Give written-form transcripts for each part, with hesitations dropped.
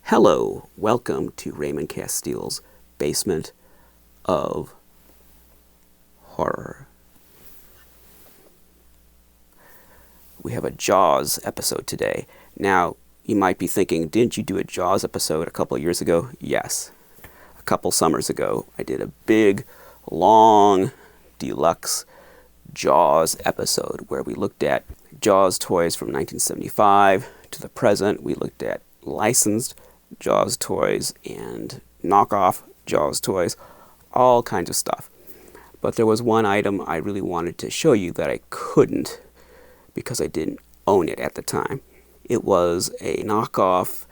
Hello, welcome to Raymond Castile's Basement of Horror. We have a Jaws episode today. Now, you might be thinking, didn't you do a Jaws episode a couple of years ago? Yes. A couple summers ago, I did a big, long, deluxe Jaws episode where we looked at Jaws toys from 1975 to the present. We looked at licensed Jaws toys and knockoff Jaws toys, all kinds of stuff. But there was one item I really wanted to show you that I couldn't because I didn't own it at the time. It was a knockoff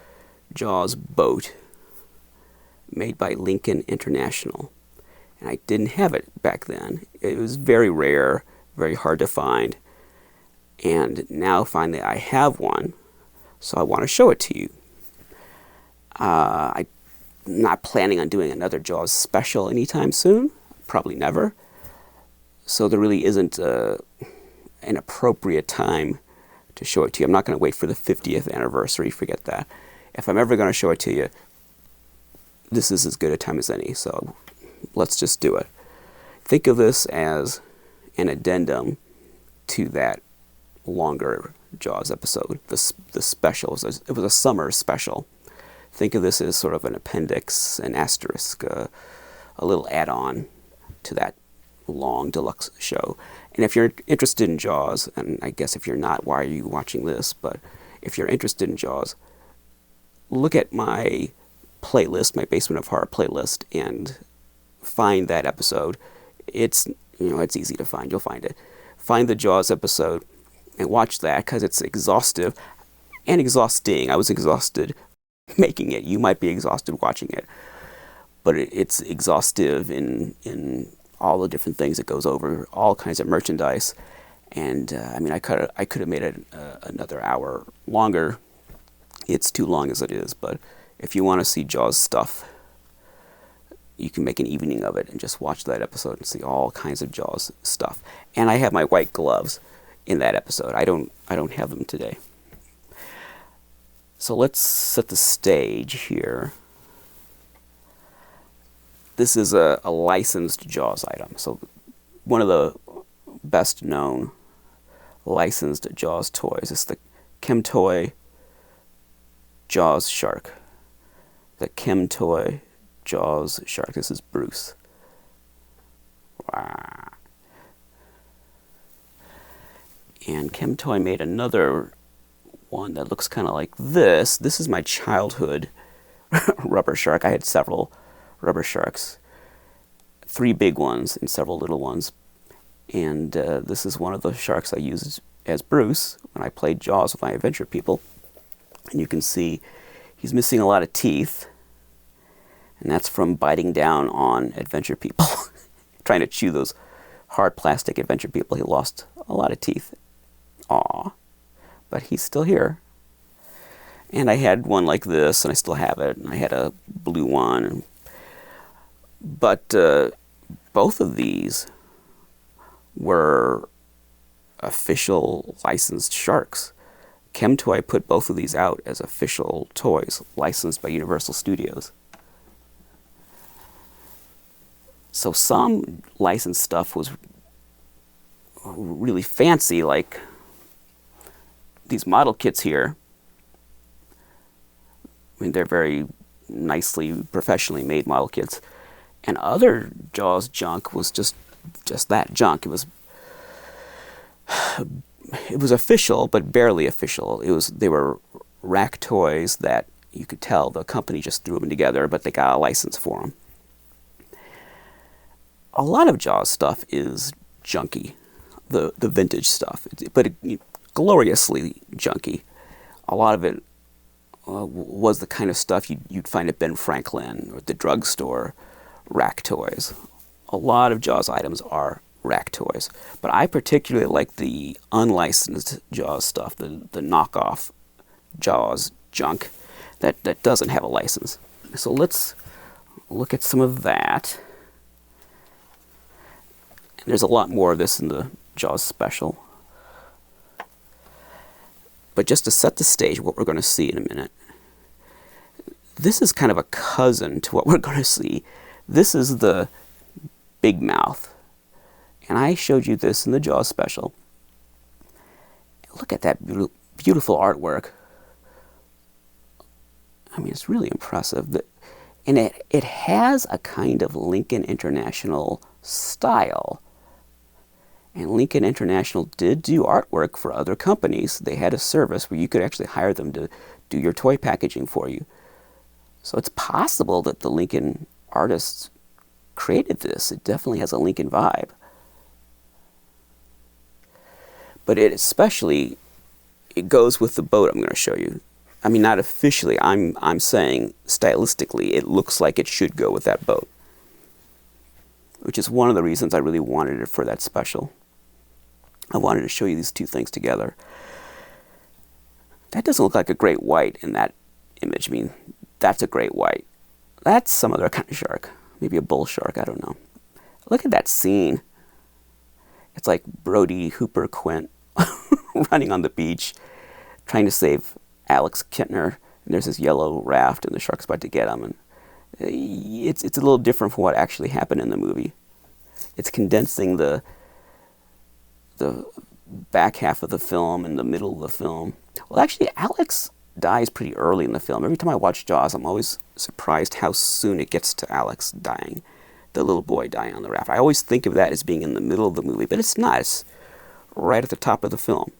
Jaws boat made by Lincoln International. And I didn't have it back then. It was very rare, very hard to find. And now finally I have one, so I want to show it to you. I'm not planning on doing another Jaws special anytime soon, probably never. So there really isn't an appropriate time to show it to you. I'm not going to wait for the 50th anniversary, forget that. If I'm ever going to show it to you, this is as good a time as any, so let's just do it. Think of this as an addendum to that longer Jaws episode, the special. It was a summer special. Think of this as sort of an appendix, an asterisk, a little add-on to that long deluxe show. And if you're interested in Jaws, and I guess if you're not, why are you watching this? But if you're interested in Jaws, look at my playlist, my Basement of Horror playlist, and find that episode. It's easy to find. You'll find it. Find the Jaws episode and watch that because it's exhaustive and exhausting. I was exhausted making it. You might be exhausted watching it, but it's exhaustive in all the different things it goes over, all kinds of merchandise. And I could have made it another hour longer. It's too long as it is, but if you want to see Jaws stuff, you can make an evening of it and just watch that episode and see all kinds of Jaws stuff. And I have my white gloves in that episode. I don't have them today. So let's set the stage here. This is a licensed Jaws item. So one of the best known licensed Jaws toys is the Chemtoy Jaws Shark. The Chemtoy Jaws Shark. This is Bruce. Wow. And Chemtoy made another one that looks kind of like this. This is my childhood rubber shark. I had several rubber sharks, 3 big ones and several little ones. And this is one of the sharks I used as Bruce when I played Jaws with my adventure people. And you can see he's missing a lot of teeth. And that's from biting down on adventure people, trying to chew those hard plastic adventure people. He lost a lot of teeth. Aw. But he's still here. And I had one like this, and I still have it. And I had a blue one. But both of these were official licensed sharks. Chemtoy put both of these out as official toys, licensed by Universal Studios. So some licensed stuff was really fancy, like these model kits here. I mean, they're very nicely, professionally made model kits. And other Jaws junk was just that junk. It was official, but barely official. They were rack toys that you could tell the company just threw them together, but they got a license for them. A lot of Jaws stuff is junky, the vintage stuff, but gloriously junky. A lot of it was the kind of stuff you'd find at Ben Franklin or at the drugstore, rack toys. A lot of Jaws items are rack toys, but I particularly like the unlicensed Jaws stuff, the knockoff Jaws junk that doesn't have a license. So let's look at some of that. And there's a lot more of this in the Jaws special. But just to set the stage, what we're going to see in a minute, This is kind of a cousin to what we're going to see. This is the big mouth. And I showed you this in the Jaws special. Look at that beautiful artwork. I mean, it's really impressive. And it has a kind of Lincoln International style. And Lincoln International did do artwork for other companies. They had a service where you could actually hire them to do your toy packaging for you. So it's possible that the Lincoln artists created this. It definitely has a Lincoln vibe. But it goes with the boat I'm going to show you. I mean, not officially. I'm saying stylistically, it looks like it should go with that boat, which is one of the reasons I really wanted it for that special. I wanted to show you these two things together. That doesn't look like a great white in that image. I mean, that's a great white. That's some other kind of shark. Maybe a bull shark, I don't know. Look at that scene. It's like Brody, Hooper, Quint running on the beach, trying to save Alex Kintner. And there's this yellow raft, and the shark's about to get him. And it's a little different from what actually happened in the movie. It's condensing the back half of the film and the middle of the film. Well, actually, Alex dies pretty early in the film. Every time I watch Jaws, I'm always surprised how soon it gets to Alex dying, the little boy dying on the raft. I always think of that as being in the middle of the movie, but it's not. It's right at the top of the film.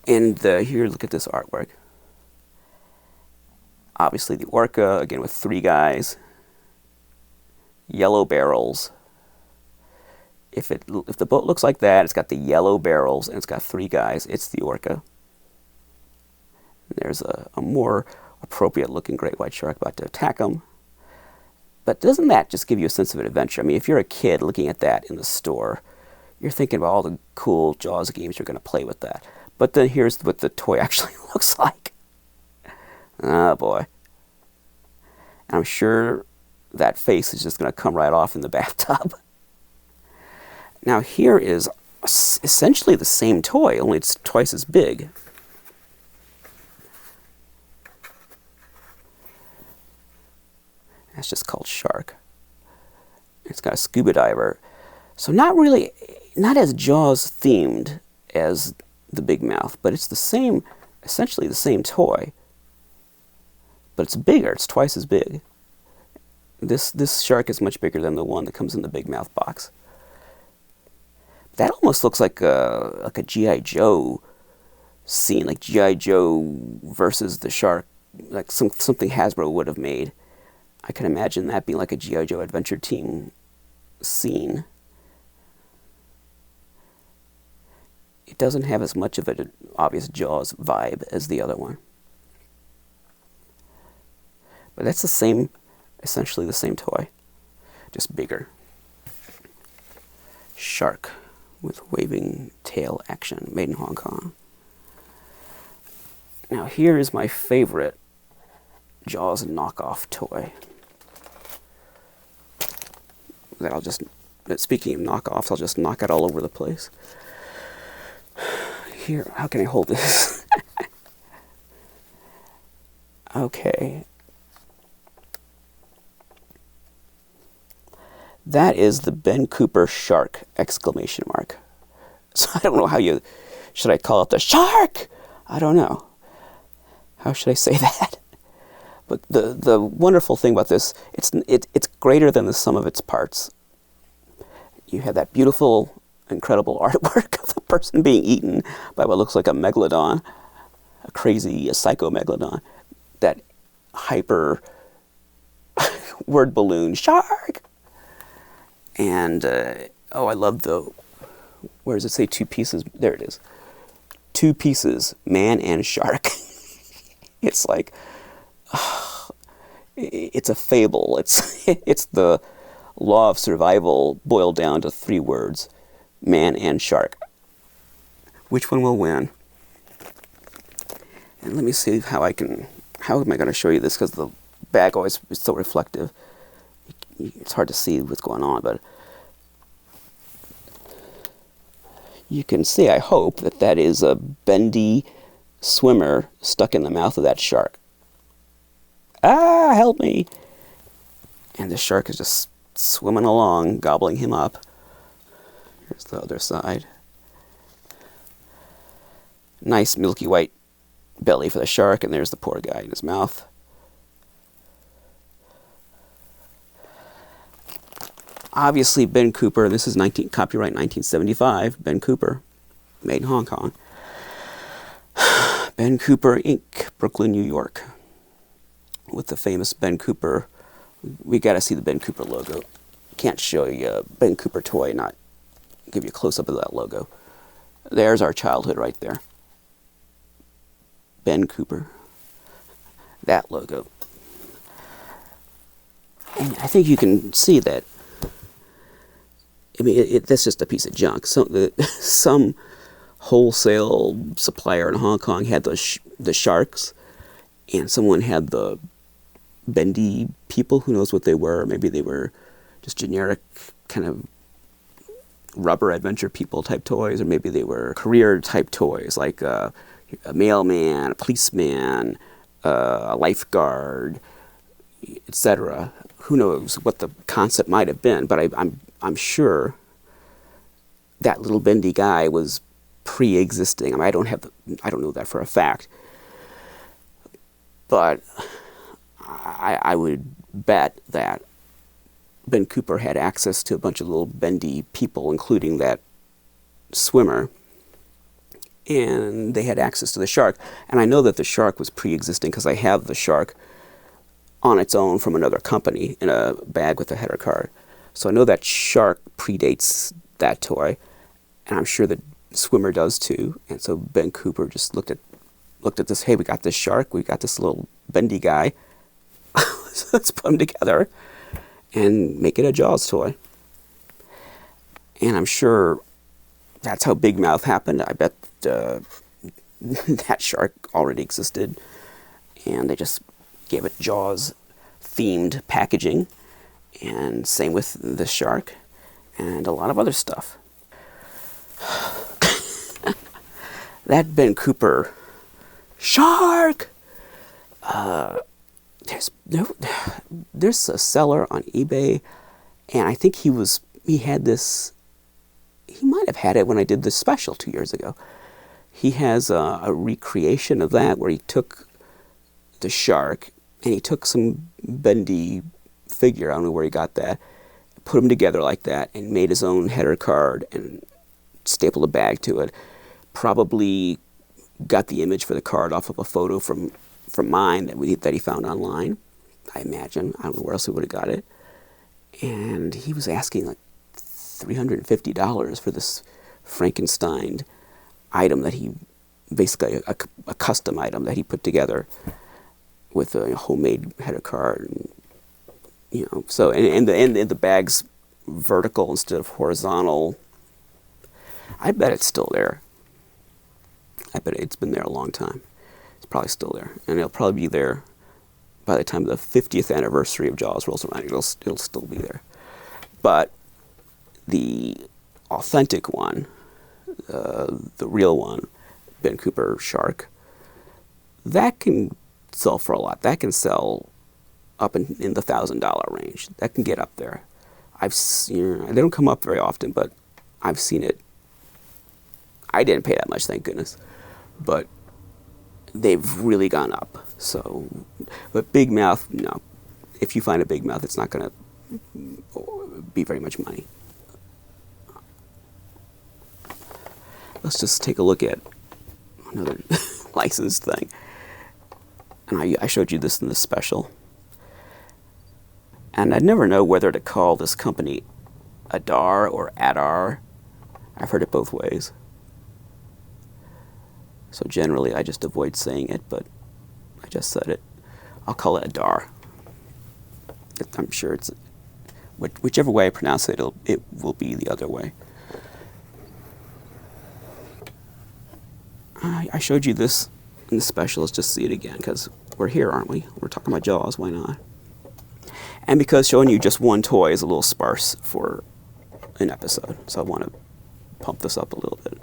And here, look at this artwork. Obviously, the orca, again with three guys, yellow barrels. If the boat looks like that, it's got the yellow barrels and it's got three guys, it's the orca. There's a more appropriate looking great white shark about to attack them. But doesn't that just give you a sense of adventure? I mean, if you're a kid looking at that in the store, you're thinking about all the cool Jaws games you're going to play with that. But then here's what the toy actually looks like. Oh boy. And I'm sure that face is just going to come right off in the bathtub. Now here is essentially the same toy, only it's twice as big. That's just called Shark. It's got a scuba diver. So not as Jaws themed as the big mouth, but it's essentially the same toy. But it's bigger, it's twice as big. This shark is much bigger than the one that comes in the big mouth box. That almost looks like a G.I. Joe scene, like G.I. Joe versus the shark, like something Hasbro would have made. I can imagine that being like a G.I. Joe Adventure Team scene. It doesn't have as much of an obvious Jaws vibe as the other one. But that's essentially the same toy, just bigger. Shark with waving tail action, made in Hong Kong. Now here is my favorite Jaws knockoff toy. Speaking of knockoffs, I'll just knock it all over the place. Here, how can I hold this? Okay. That is the Ben Cooper shark, exclamation mark. So I don't know should I call it the shark? I don't know. How should I say that? But the wonderful thing about this, it's greater than the sum of its parts. You have that beautiful, incredible artwork of the person being eaten by what looks like a megalodon, a psycho megalodon. That hyper word balloon, shark! And, I love where does it say 2 pieces? There it is. 2 pieces, man and shark. It's like, it's a fable. It's the law of survival boiled down to 3 words, man and shark. Which one will win? And let me see how am I going to show you this, because the bag always is so reflective. It's hard to see what's going on, but you can see, I hope, that is a bendy swimmer stuck in the mouth of that shark. ah, help me. And the shark is just swimming along, gobbling him up. Here's the other side. Nice milky white belly for the shark, and there's the poor guy in his mouth. Obviously, Ben Cooper, this is copyright 1975, Ben Cooper, made in Hong Kong. Ben Cooper, Inc., Brooklyn, New York. With the famous Ben Cooper, we got to see the Ben Cooper logo. Can't show you a Ben Cooper toy, not give you a close-up of that logo. There's our childhood right there. Ben Cooper. That logo. And I think you can see that. I mean, that's just a piece of junk. Some wholesale supplier in Hong Kong had the sharks, and someone had the bendy people. Who knows what they were? Maybe they were just generic kind of rubber adventure people type toys, or maybe they were career type toys, like a mailman, a policeman, a lifeguard, etc. Who knows what the concept might have been? But I'm sure that little bendy guy was pre-existing. I mean, I don't know that for a fact, but I would bet that Ben Cooper had access to a bunch of little bendy people, including that swimmer, and they had access to the shark. And I know that the shark was pre-existing because I have the shark on its own from another company in a bag with a header card. So I know that shark predates that toy, and I'm sure the swimmer does too. And so Ben Cooper just looked at this. Hey, we got this shark. We got this little bendy guy. Let's put them together and make it a Jaws toy. And I'm sure that's how Big Mouth happened. I bet that shark already existed, and they just gave it Jaws-themed packaging. And same with the shark and a lot of other stuff. That Ben Cooper shark! There's a seller on eBay, and I think he might have had it when I did this special 2 years ago. He has a recreation of that where he took the shark and he took some bendy figure, I don't know where he got that, put them together like that and made his own header card and stapled a bag to it. Probably got the image for the card off of a photo from mine that he found online, I imagine. I don't know where else he would have got it. And he was asking like $350 for this Frankenstein item that he, basically a custom item that he put together with a homemade header card. And, so and the bag's vertical instead of horizontal. I bet it's still there. I bet it's been there a long time. It's probably still there, and it'll probably be there by the time the 50th anniversary of Jaws rolls around. It'll still be there. But the authentic one, the real one, Ben Cooper shark, that can sell for a lot. That can sell up in the $1,000 range. That can get up there. They don't come up very often, but I've seen it. I didn't pay that much, thank goodness, but they've really gone up. So, but Big Mouth, no. If you find a Big Mouth, it's not going to be very much money. Let's just take a look at another licensed thing. And I showed you this in the special. And I'd never know whether to call this company Adar or Adar. I've heard it both ways. So generally I just avoid saying it, but I just said it. I'll call it Adar. I'm sure it's, whichever way I pronounce it, it will be the other way. I showed you this in the special. Let's just see it again, because we're here, aren't we? We're talking about Jaws, why not? And because showing you just one toy is a little sparse for an episode, so I want to pump this up a little bit.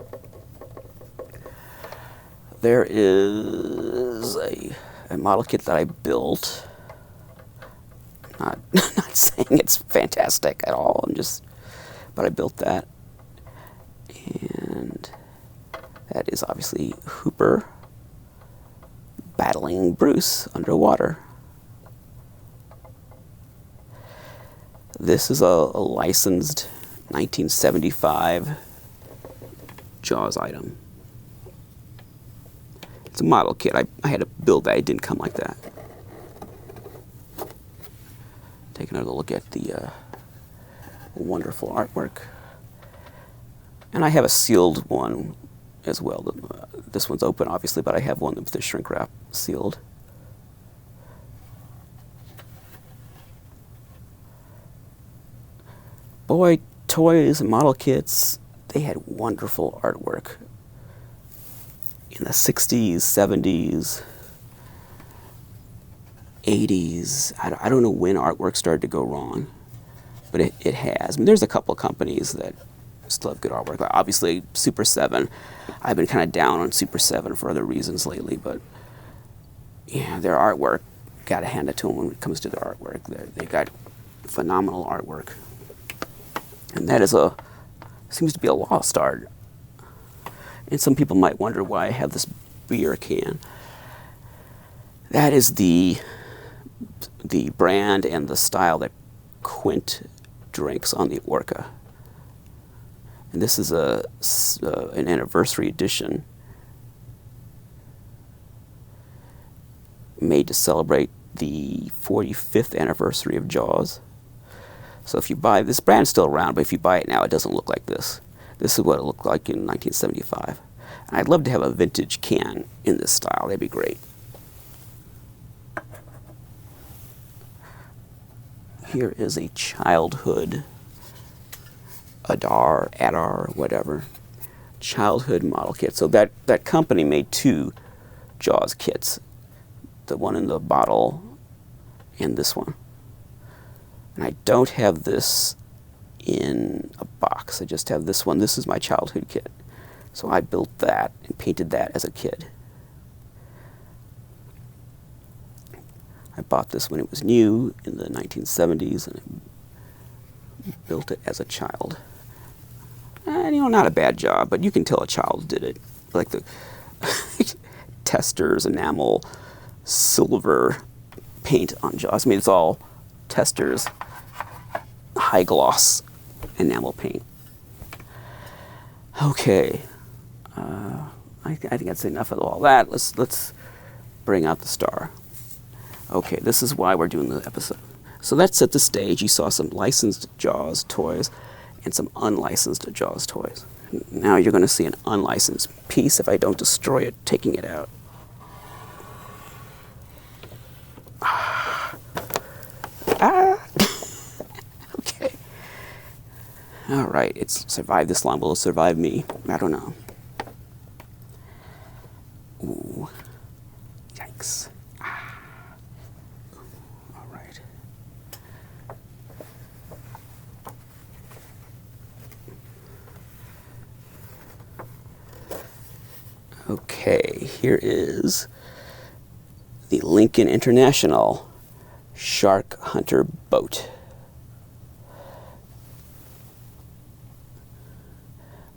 There is a model kit that I built Not saying it's fantastic at all. But I built that. And that is obviously Hooper battling Bruce underwater. This is a licensed 1975 Jaws item. It's a model kit. I had to build that. It didn't come like that. Take another look at the wonderful artwork. And I have a sealed one as well. This one's open, obviously, but I have one with the shrink wrap sealed. Boy, toys and model kits, they had wonderful artwork. In the 60s, 70s, 80s. I don't know when artwork started to go wrong, but it has. I mean, there's a couple of companies that still have good artwork. Obviously, Super 7. I've been kind of down on Super 7 for other reasons lately, but yeah, their artwork, gotta hand it to them when it comes to their artwork. They got phenomenal artwork. And that seems to be a lost art. And some people might wonder why I have this beer can. That is the brand and the style that Quint drinks on the Orca. And this is an anniversary edition made to celebrate the 45th anniversary of Jaws. So if you buy, this brand's still around, but if you buy it now, it doesn't look like this. This is what it looked like in 1975. And I'd love to have a vintage can in this style. That'd be great. Here is a childhood Adar, whatever, childhood model kit. So that company made two Jaws kits, the one in the bottle and this one. And I don't have this in a box. I just have this one. This is my childhood kit. So I built that and painted that as a kid. I bought this when it was new in the 1970s and I built it as a child. And, not a bad job, but you can tell a child did it. Like the Testors enamel silver paint on Jaws. I mean, it's all Testors high gloss enamel paint. Okay, I think that's enough of all that. Let's bring out the star. Okay, this is why we're doing the episode. So that set the stage. You saw some licensed Jaws toys and some unlicensed Jaws toys. Now you're going to see an unlicensed piece if I don't destroy it, taking it out. Okay. All right, it's survived this long. Will it survive me? I don't know. Ooh. Yikes. All right. Okay, here is the Lincoln International Shark Hunter boat.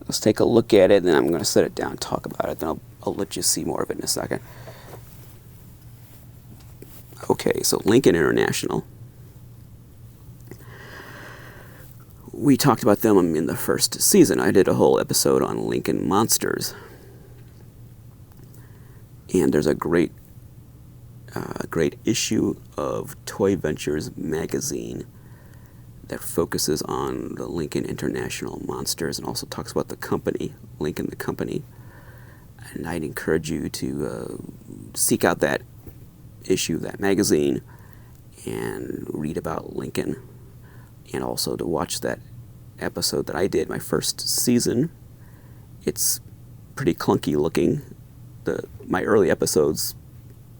Let's take a look at it, and then I'm going to set it down and talk about it. Then I'll let you see more of it in a second. Okay, so Lincoln International. We talked about them in the first season. I did a whole episode on Lincoln Monsters. And there's a great issue of Toy Ventures magazine that focuses on the Lincoln International Monsters and also talks about the company, Lincoln the company. And I'd encourage you to seek out that issue, that magazine, and read about Lincoln, and also to watch that episode that I did, my first season. It's pretty clunky looking. My early episodes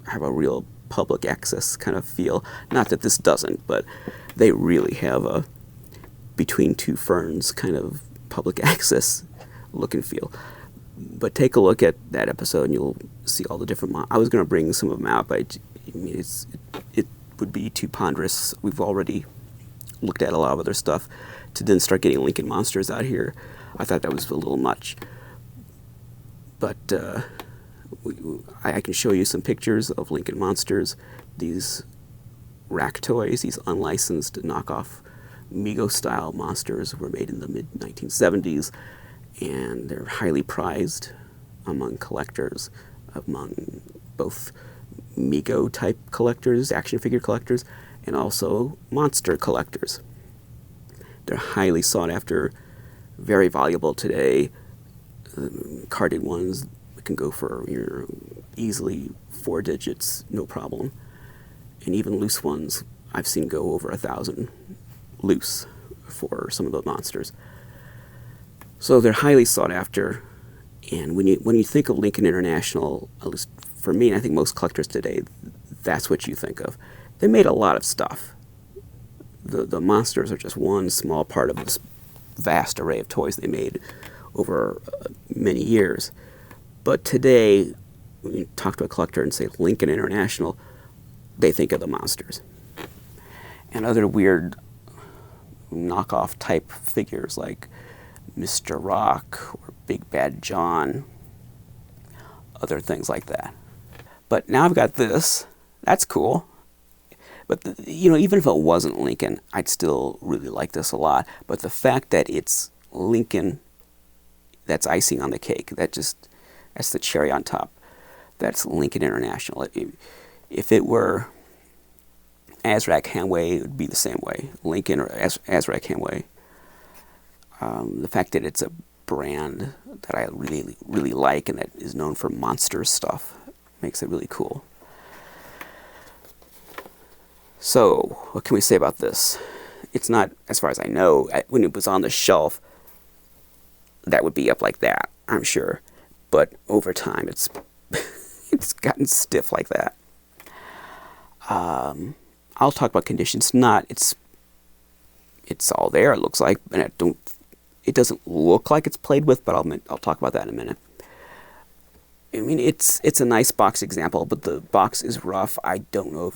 have a real public access kind of feel. Not that this doesn't, but they really have a between two ferns kind of public access look and feel. But take a look at that episode and you'll see all the different I was going to bring some of them out, but it would be too ponderous. We've already looked at a lot of other stuff to then start getting Lincoln Monsters out here. I thought that was a little much. But I can show you some pictures of Lincoln Monsters. These rack toys, these unlicensed knockoff Mego-style monsters were made in the mid-1970s, and they're highly prized among collectors, among both Mego-type collectors, action figure collectors, and also monster collectors. They're highly sought after, very valuable today. Carded ones can go for easily 4 digits, no problem. And even loose ones, I've seen go over 1,000 loose for some of the monsters. So they're highly sought after. And when you think of Lincoln International, at least for me, and I think most collectors today, that's what you think of. They made a lot of stuff. The monsters are just one small part of this vast array of toys they made over many years. But today, when you talk to a collector and say Lincoln International, they think of the monsters. And other weird knockoff type figures like Mr. Rock or Big Bad John, other things like that. But now I've got this. That's cool. But even if it wasn't Lincoln, I'd still really like this a lot. But the fact that it's Lincoln, that's icing on the cake. That's the cherry on top. That's Lincoln International. If it were Azrak Hanway, it would be the same way. Lincoln or Azrak Hanway. The fact that it's a brand that I really, really like and that is known for monster stuff makes it really cool. So, what can we say about this? It's not, as far as I know, when it was on the shelf, that would be up like that, I'm sure. But over time, it's gotten stiff like that. I'll talk about condition. It's all there, it looks like, and it doesn't look like it's played with, but I'll talk about that in a minute. I mean, it's a nice box example, but the box is rough. I don't know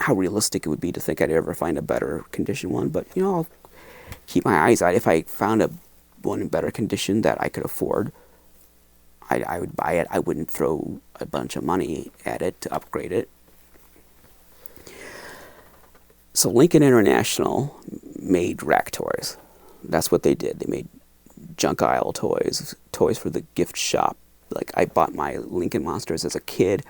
how realistic it would be to think I'd ever find a better condition one, but I'll keep my eyes out. If I found one in better condition that I could afford, I would buy it. I wouldn't throw a bunch of money at it to upgrade it. So Lincoln International made rack toys. That's what they did. They made junk aisle toys for the gift shop. Like, I bought my Lincoln Monsters as a kid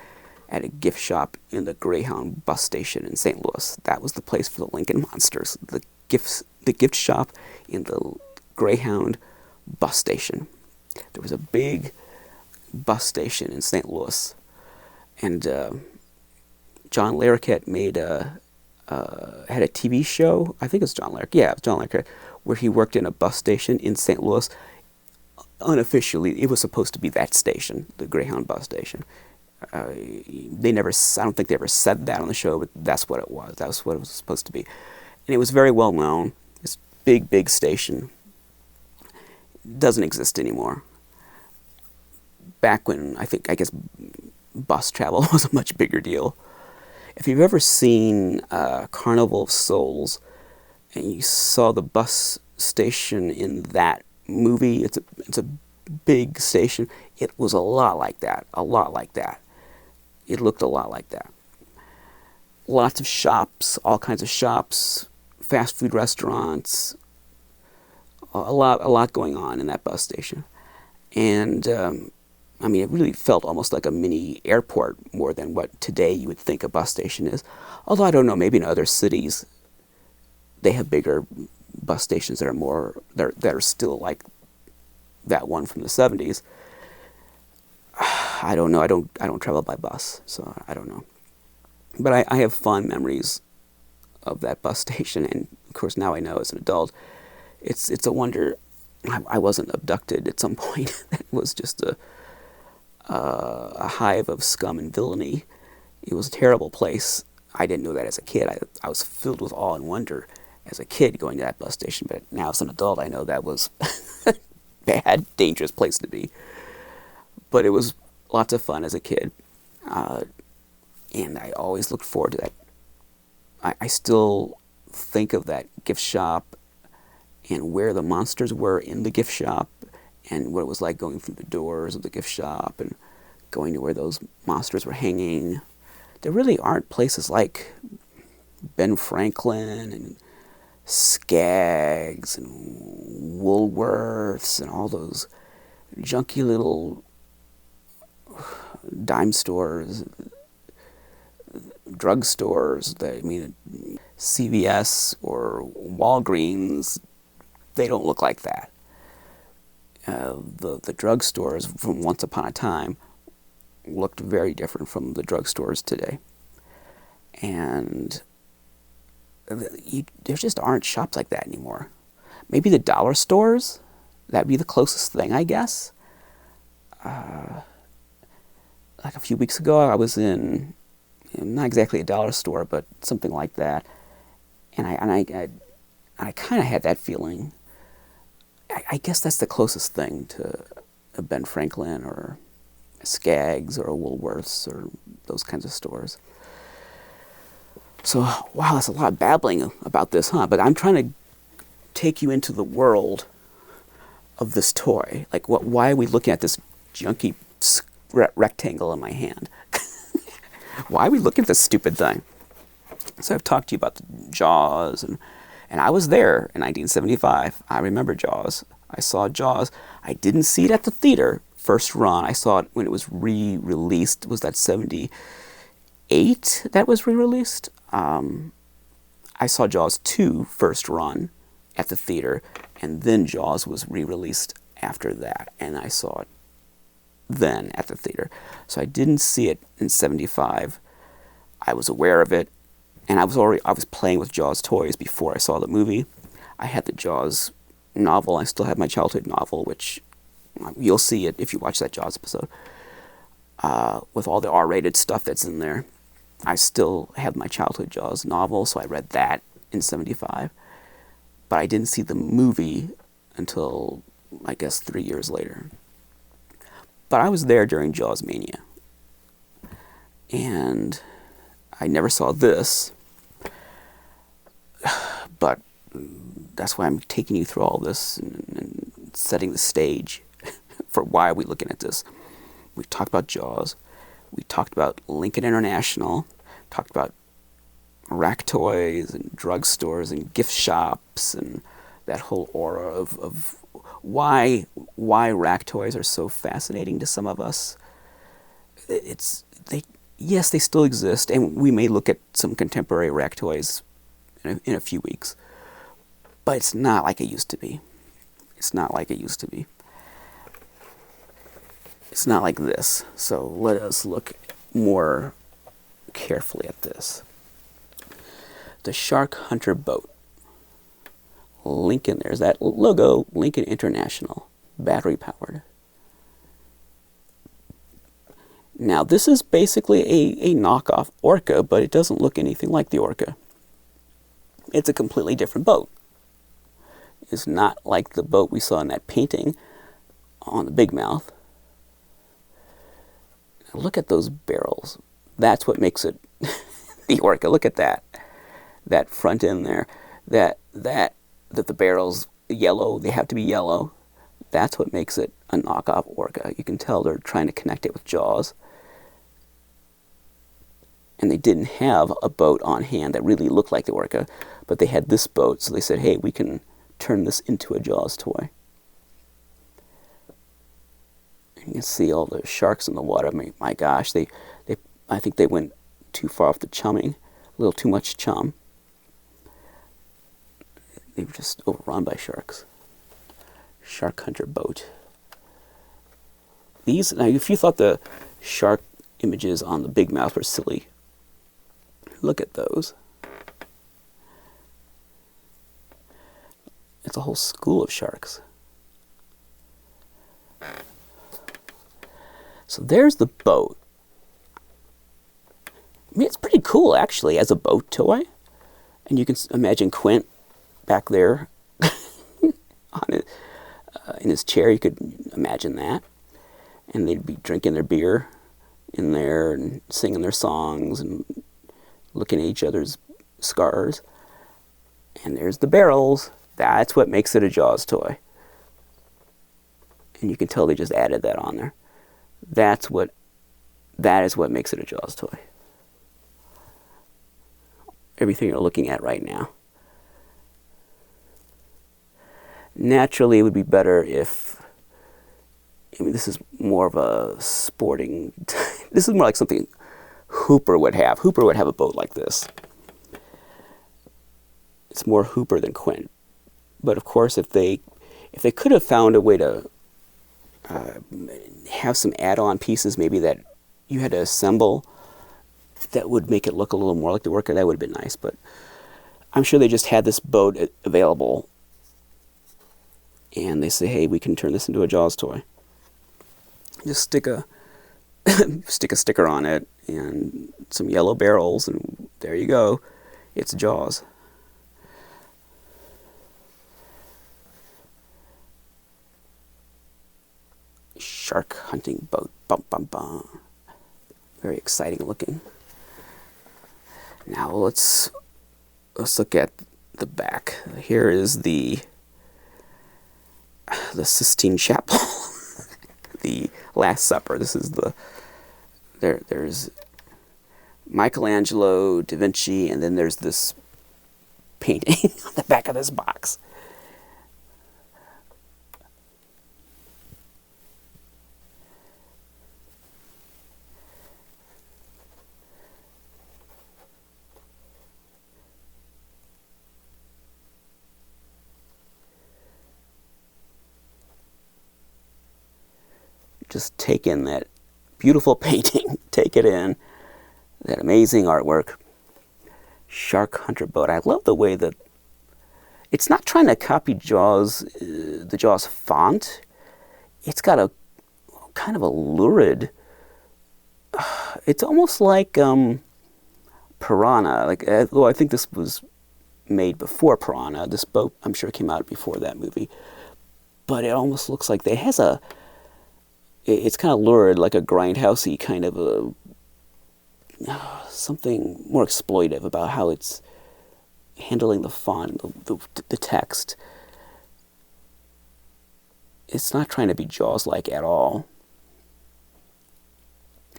at a gift shop in the Greyhound bus station in St. Louis. That was the place for the Lincoln Monsters. The gift shop in the Greyhound bus station. There was a big bus station in St. Louis, and John Larroquette had a TV show. I think it's John Larroquette. Yeah, it was John Larroquette, where he worked in a bus station in St. Louis. Unofficially, it was supposed to be that station, the Greyhound bus station. I don't think they ever said that on the show, but that's what it was. That's what it was supposed to be. And it was very well known. This big station doesn't exist anymore. Back when I guess bus travel was a much bigger deal. If you've ever seen Carnival of Souls and you saw the bus station in that movie, it's a big station. It was a lot like that. It looked a lot like that. Lots of shops, all kinds of shops, fast food restaurants, a lot going on in that bus station. And it really felt almost like a mini airport more than what today you would think a bus station is. Although I don't know, maybe in other cities they have bigger bus stations that are still like that one from the 70s. I don't know. I don't travel by bus, so I don't know. But I have fond memories of that bus station, and of course now I know as an adult, it's a wonder I wasn't abducted at some point. It was just a hive of scum and villainy. It was a terrible place. I didn't know that as a kid. I was filled with awe and wonder as a kid going to that bus station, but now as an adult I know that was a bad, dangerous place to be. But it was lots of fun as a kid, and I always looked forward to I still think of that gift shop and where the monsters were in the gift shop and what it was like going through the doors of the gift shop and going to where those monsters were hanging. There really aren't places like Ben Franklin and Skaggs and Woolworths and all those junky little dime stores, drug stores. CVS or Walgreens, they don't look like that. The drug stores from once upon a time looked very different from the drug stores today. And there just aren't shops like that anymore. Maybe the dollar stores, that'd be the closest thing, I guess. Like a few weeks ago, I was in, not exactly a dollar store, but something like that. And I kind of had that feeling. I guess that's the closest thing to a Ben Franklin or a Skaggs or a Woolworths or those kinds of stores. So, wow, that's a lot of babbling about this, huh? But I'm trying to take you into the world of this toy. Like, why are we looking at this junky rectangle in my hand? Why are we looking at this stupid thing? So I've talked to you about the Jaws, and I was there in 1975. I remember Jaws. I saw Jaws. I didn't see it at the theater, first run. I saw it when it was re-released. Was that 78 that was re-released? I saw Jaws 2 first run at the theater, and then Jaws was re-released after that, and I saw it then at the theater. So I didn't see it in 75. I was aware of it, and I was playing with Jaws toys before I saw the movie. I had the Jaws novel. I still have my childhood novel, which you'll see it if you watch that Jaws episode, with all the R-rated stuff that's in there. I still have my childhood Jaws novel, so I read that in 75. But I didn't see the movie until, I guess, 3 years later. But I was there during Jaws Mania. And I never saw this. But that's why I'm taking you through all this and setting the stage for why are we looking at this. We've talked about Jaws. We talked about Lincoln International. Talked about rack toys and drugstores and gift shops and that whole aura of why rack toys are so fascinating to some of us. Yes, they still exist, and we may look at some contemporary rack toys in a few weeks. But it's not like it used to be. It's not like it used to be. It's not like this. So let us look more carefully at this. The Shark Hunter boat. Lincoln, there's that logo, Lincoln International, battery powered. Now this is basically a knockoff Orca, but it doesn't look anything like the Orca. It's a completely different boat. It's not like the boat we saw in that painting on the Big Mouth. Now look at those barrels. That's what makes it the Orca. Look at that. That front end there. That the barrels yellow, they have to be yellow. That's what makes it a knockoff Orca. You can tell they're trying to connect it with Jaws. And they didn't have a boat on hand that really looked like the Orca, but they had this boat, so they said, hey, we can turn this into a Jaws toy. You can see all the sharks in the water. I mean, my gosh, I think they went too far off the chumming, a little too much chum. They were just overrun by sharks. Shark Hunter boat. Now, if you thought the shark images on the Big Mouth were silly, look at those. It's a whole school of sharks. So there's the boat. I mean, it's pretty cool, actually, as a boat toy. And you can imagine Quint back there in his chair. You could imagine that. And they'd be drinking their beer in there and singing their songs and looking at each other's scars. And there's the barrels. That's what makes it a Jaws toy. And you can tell they just added that on there. That is what makes it a Jaws toy. Everything you're looking at right now. Naturally, it would be better if, I mean, this is more of a sporting, this is more like something Hooper would have. Hooper would have a boat like this. It's more Hooper than Quint. But of course, if they could have found a way to have some add-on pieces maybe that you had to assemble that would make it look a little more like the worker, that would have been nice. But I'm sure they just had this boat available and they say, hey, we can turn this into a Jaws toy. Just stick a sticker on it and some yellow barrels, and there you go. It's Jaws. Shark hunting boat. Bum, bum, bum. Very exciting looking. Now let's look at the back. Here is the Sistine Chapel. The Last Supper. This is there's Michelangelo, Da Vinci, and then there's this painting on the back of this box. Just take in that beautiful painting. Take it in. That amazing artwork. Shark Hunter boat. I love the way that it's not trying to copy Jaws, the Jaws font. It's got a kind of a lurid. It's almost like Piranha. Like, well, I think this was made before Piranha. This boat, I'm sure, came out before that movie. But it almost looks like it has a. It's kind of lurid, like a grindhousey kind of a something more exploitive about how it's handling the font, the text. It's not trying to be Jaws-like at all.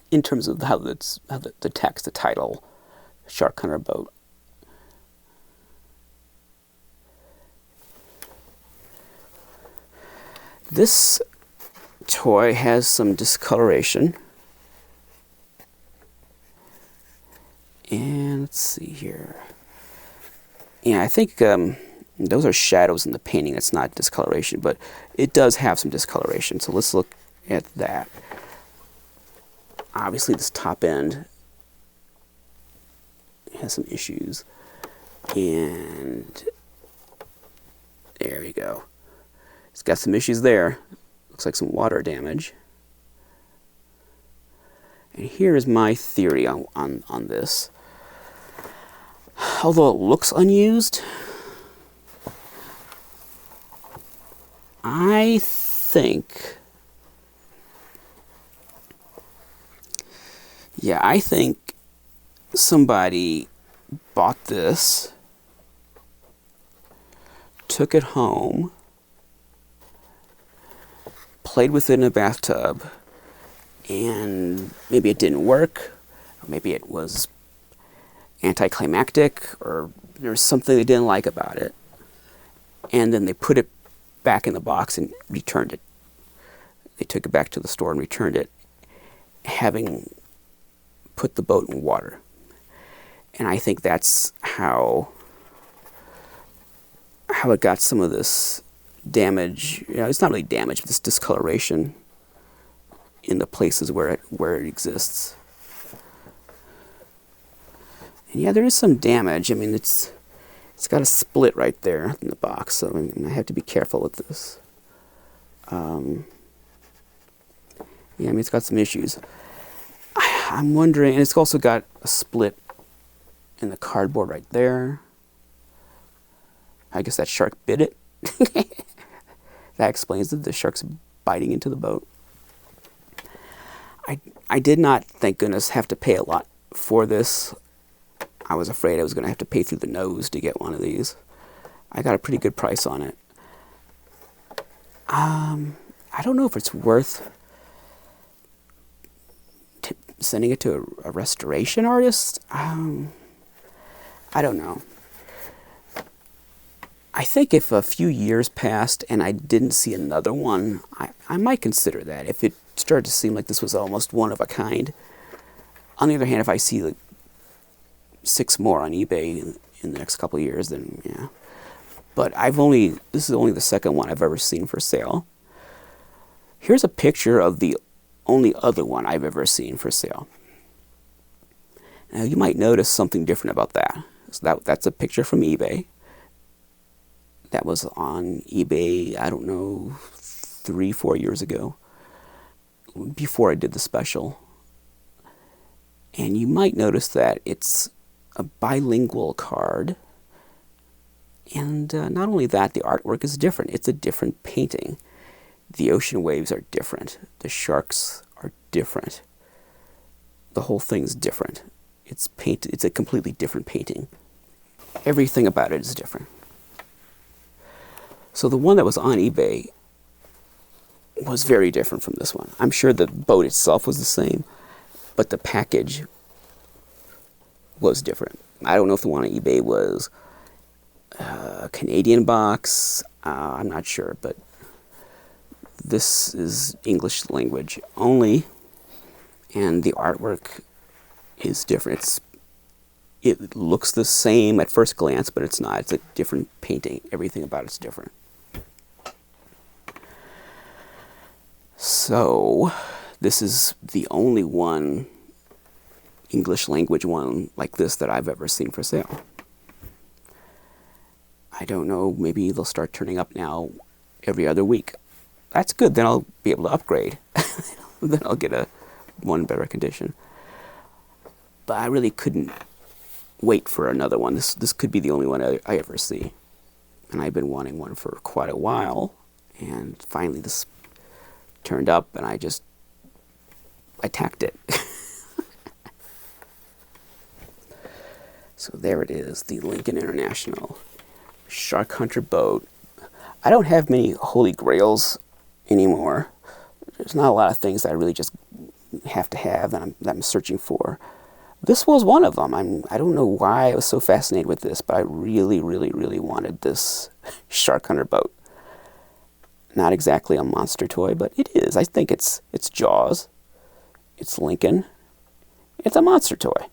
In terms of how the text, the title, Shark Hunter boat. This toy has some discoloration. And let's see here. Yeah, I think those are shadows in the painting. It's not discoloration, but it does have some discoloration. So let's look at that. Obviously, this top end has some issues. And there we go. It's got some issues there. Looks like some water damage. And here is my theory on this. Although it looks unused, I think somebody bought this, took it home, played with it in a bathtub, and maybe it didn't work, or maybe it was anticlimactic, or there was something they didn't like about it, and then they put it back in the box and returned it. They took it back to the store and returned it, having put the boat in water. And I think that's how it got some of this damage. You know, it's not really damage, but this discoloration in the places where it exists. And yeah, there is some damage. I mean, it's got a split right there in the box, so I have to be careful with this. Yeah, I mean, it's got some issues. I'm wondering, and it's also got a split in the cardboard right there. I guess that shark bit it. That explains that the shark's biting into the boat. I did not, thank goodness, have to pay a lot for this. I was afraid I was going to have to pay through the nose to get one of these. I got a pretty good price on it. I don't know if it's worth sending it to a restoration artist. I don't know. I think if a few years passed and I didn't see another one, I might consider that. If it started to seem like this was almost one of a kind. On the other hand, if I see like 6 more on eBay in the next couple of years, then yeah. But this is only the second one I've ever seen for sale. Here's a picture of the only other one I've ever seen for sale. Now you might notice something different about that. So that's a picture from eBay. That was on eBay, I don't know, 3-4 years ago, before I did the special. And you might notice that it's a bilingual card. And not only that, the artwork is different. It's a different painting. The ocean waves are different. The sharks are different. The whole thing's different. It's a completely different painting. Everything about it is different. So the one that was on eBay was very different from this one. I'm sure the boat itself was the same, but the package was different. I don't know if the one on eBay was a Canadian box. I'm not sure, but this is English language only, and the artwork is different. It looks the same at first glance, but it's not. It's a different painting. Everything about it's different. So, this is the only one, English language one like this that I've ever seen for sale. I don't know, maybe they'll start turning up now every other week. That's good, then I'll be able to upgrade. Then I'll get one better condition. But I really couldn't wait for another one. This could be the only one I ever see. And I've been wanting one for quite a while, and finally this turned up, and I just attacked it. So there it is, the Lincoln International Shark Hunter boat. I don't have many holy grails anymore. There's not a lot of things that I really just have to have that I'm searching for. This was one of them. I don't know why I was so fascinated with this, but I really, really, really wanted this Shark Hunter boat. Not exactly a monster toy, but it is. I think it's Jaws. It's Lincoln. It's a monster toy.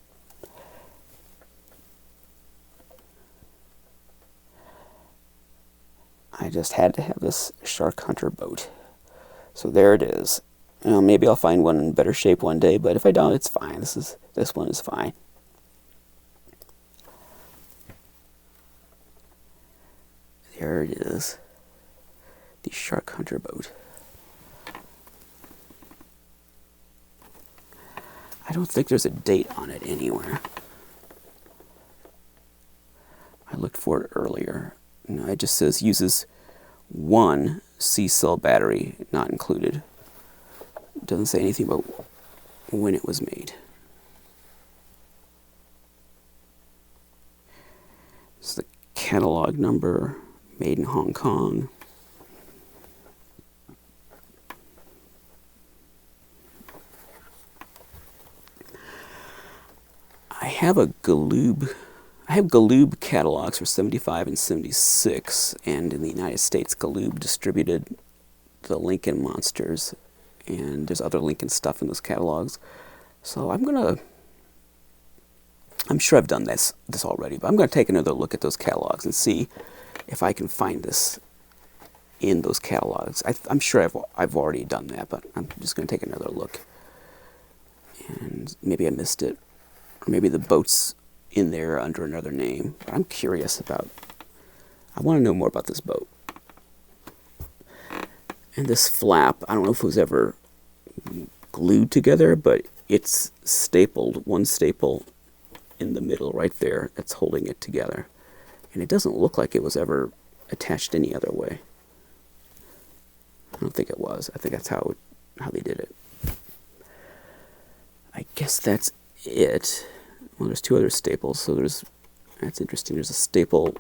I just had to have this Shark Hunter boat. So there it is. Maybe I'll find one in better shape one day, but if I don't, it's fine. This one is fine. There it is. The Shark Hunter boat. I don't think there's a date on it anywhere. I looked for it earlier. No, it just says uses 1 C-cell battery, not included. It doesn't say anything about when it was made. This is the catalog number, made in Hong Kong. I have Galoob catalogs for 75 and 76, and in the United States, Galoob distributed the Lincoln monsters, and there's other Lincoln stuff in those catalogs. So I'm sure I've done this already, but I'm gonna take another look at those catalogs and see if I can find this in those catalogs. I'm sure I've already done that, but I'm just gonna take another look, and maybe I missed it, or maybe the boat's in there under another name. But I'm curious I want to know more about this boat. And this flap, I don't know if it was ever glued together, but it's stapled, one staple in the middle right there that's holding it together. And it doesn't look like it was ever attached any other way. I don't think it was. I think that's how they did it. I guess that's it. Well, there's two other staples, so that's interesting. There's a staple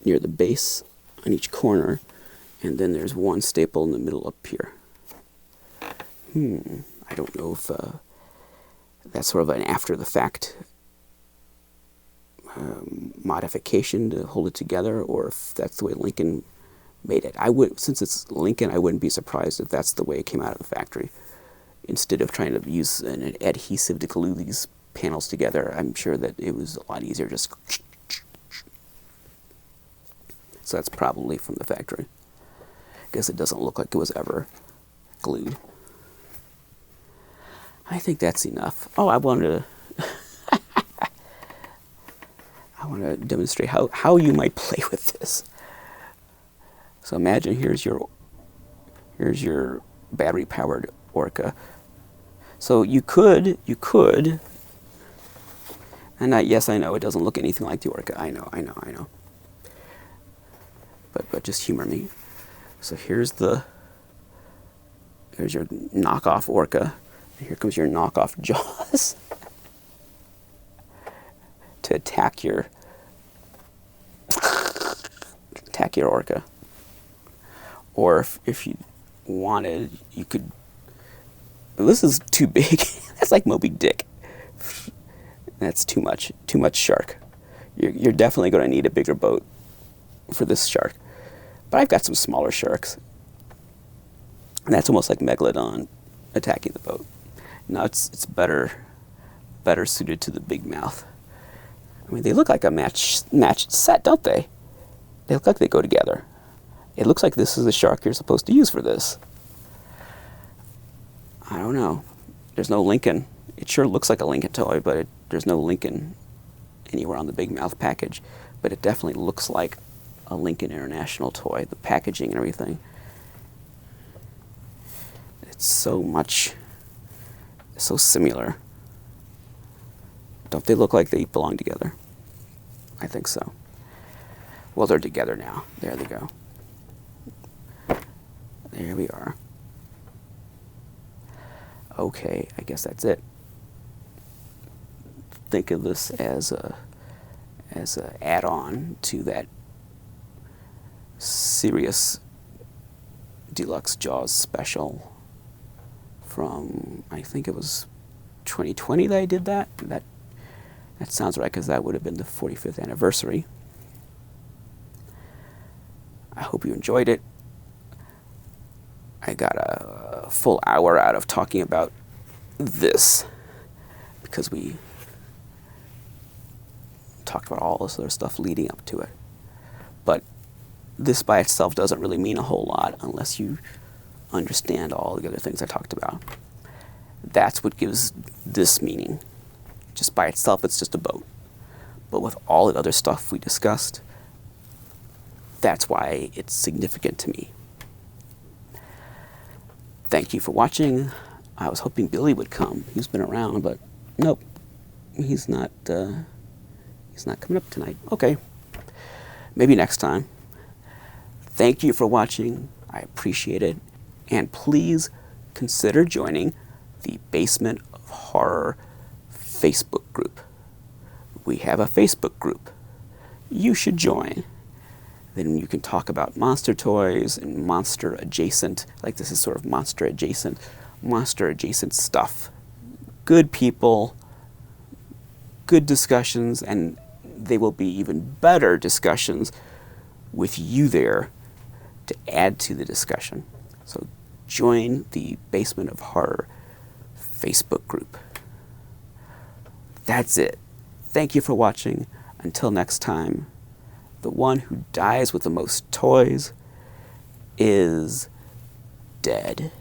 near the base on each corner, and then there's one staple in the middle up here. I don't know if that's sort of an after-the-fact modification to hold it together, or if that's the way Lincoln made it. Since it's Lincoln, I wouldn't be surprised if that's the way it came out of the factory. Instead of trying to use an adhesive to glue these panels together, I'm sure that it was a lot easier just. So that's probably from the factory. I guess it doesn't look like it was ever glued. I think that's enough. Oh, I wanted to demonstrate how you might play with this. So imagine here's your battery-powered Orca. So you could, and yes, I know it doesn't look anything like the Orca. I know. But just humor me. So here's your knockoff Orca. And here comes your knockoff Jaws to attack your Orca. Or if you wanted, you could. Well, this is too big. That's like Moby Dick. That's too much shark. You're definitely going to need a bigger boat for this shark. But I've got some smaller sharks. And that's almost like Megalodon attacking the boat. No, it's better suited to the big mouth. I mean, they look like a matched set, don't they? They look like they go together. It looks like this is the shark you're supposed to use for this. I don't know. There's no Lincoln. It sure looks like a Lincoln toy, but there's no Lincoln anywhere on the big mouth package. But it definitely looks like a Lincoln International toy, the packaging and everything. It's so similar. Don't they look like they belong together? I think so. Well, they're together now. There they go. There we are. Okay, I guess that's it. Think of this as a add-on to that serious deluxe Jaws special from, I think it was 2020 that I did that. That sounds right, because that would have been the 45th anniversary. I hope you enjoyed it. I got a full hour out of talking about this, because we talked about all this other stuff leading up to it. But this by itself doesn't really mean a whole lot unless you understand all the other things I talked about. That's what gives this meaning. Just by itself, it's just a boat. But with all the other stuff we discussed, that's why it's significant to me. Thank you for watching. I was hoping Billy would come. He's been around, but nope. He's not coming up tonight. Okay. Maybe next time. Thank you for watching. I appreciate it. And please consider joining the Basement of Horror Facebook group. We have a Facebook group. You should join. Then you can talk about monster toys and monster adjacent, like this is sort of monster adjacent stuff. Good people, good discussions, and they will be even better discussions with you there to add to the discussion. So join the Basement of Horror Facebook group. That's it. Thank you for watching. Until next time, the one who dies with the most toys is dead.